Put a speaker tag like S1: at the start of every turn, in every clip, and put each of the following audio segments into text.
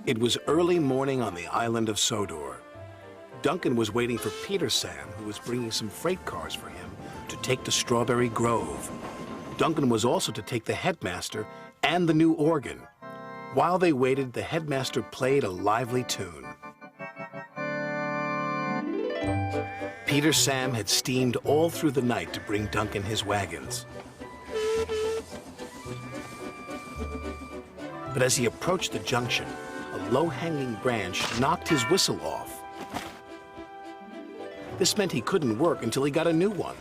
S1: It was early morning on the island of Sodor. Duncan was waiting for Peter Sam, who was bringing some freight cars for him to take to Strawberry Grove. Duncan was also to take the headmaster and the new organ. While they waited, the headmaster played a lively tune. Peter Sam had steamed all through the night to bring Duncan his wagons. But as he approached the junction, a low-hanging branch knocked his whistle off. This meant he couldn't work until he got a new one.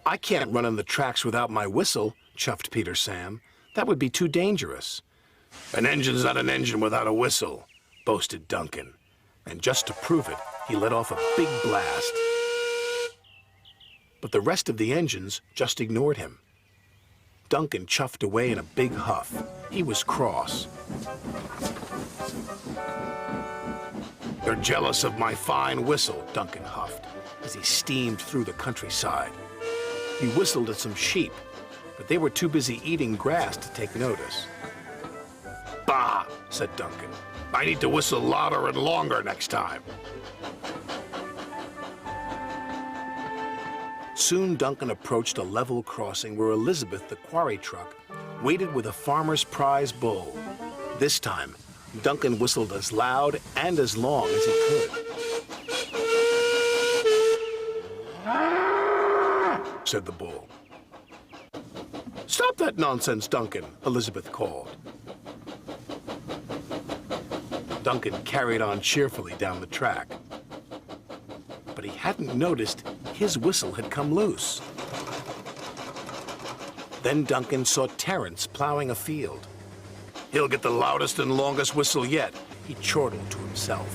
S1: "I can't run on the tracks without my whistle," chuffed Peter Sam. "That would be too dangerous." "An engine's not an engine without a whistle," boasted Duncan. And just to prove it, he let off a big blast. But the rest of the engines just ignored him. Duncan chuffed away in a big huff. He was cross. "They're jealous of my fine whistle," Duncan huffed as he steamed through the countryside. He whistled at some sheep, but they were too busy eating grass to take notice. "Bah," said Duncan. "I need to whistle louder and longer next time." Soon Duncan approached a level crossing where Elizabeth, the quarry truck, waited with a farmer's prize bull. This time, Duncan whistled as loud and as long as he could. Said the bull. "Stop that nonsense, Duncan," Elizabeth called. Duncan carried on cheerfully down the track. But he hadn't noticed his whistle had come loose. Then Duncan saw Terence plowing a field. "He'll get the loudest and longest whistle yet," he chortled to himself.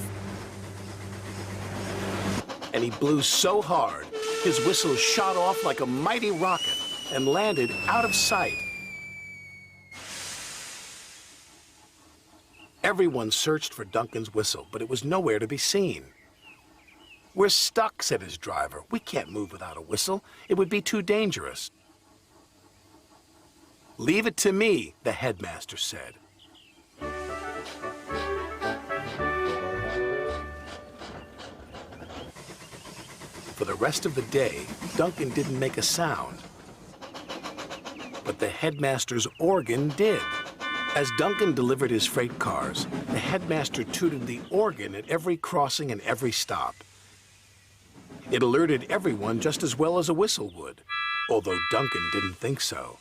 S1: And he blew so hard, his whistle shot off like a mighty rocket and landed out of sight. Everyone searched for Duncan's whistle, but it was nowhere to be seen. "We're stuck," said his driver. "We can't move without a whistle. It would be too dangerous." "Leave it to me," the headmaster said. For the rest of the day, Duncan didn't make a sound. But the headmaster's organ did. As Duncan delivered his freight cars, the headmaster tooted the organ at every crossing and every stop. It alerted everyone just as well as a whistle would, although Duncan didn't think so.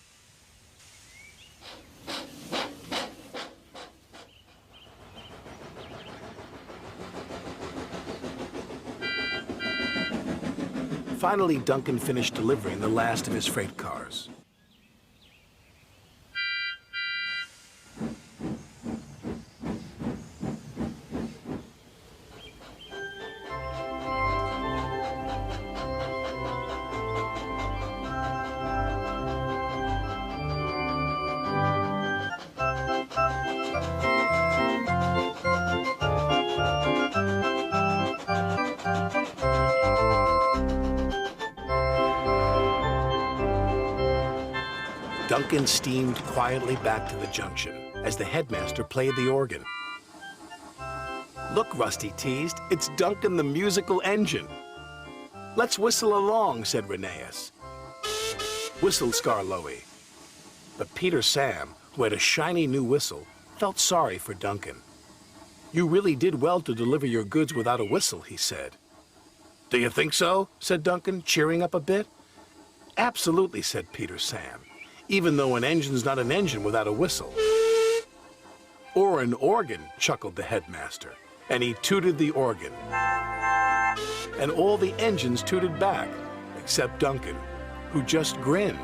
S1: Finally, Duncan finished delivering the last of his freight cars. Duncan steamed quietly back to the junction as the headmaster played the organ. "Look," Rusty teased, "it's Duncan the musical engine." "Let's whistle along," said Rheneas. Whistled Skarloey. But Peter Sam, who had a shiny new whistle, felt sorry for Duncan. "You really did well to deliver your goods without a whistle," he said. "Do you think so?" said Duncan, cheering up a bit. "Absolutely," said Peter Sam. "Even though an engine's not an engine without a whistle." "Or an organ," chuckled the headmaster, and he tooted the organ. And all the engines tooted back, except Duncan, who just grinned.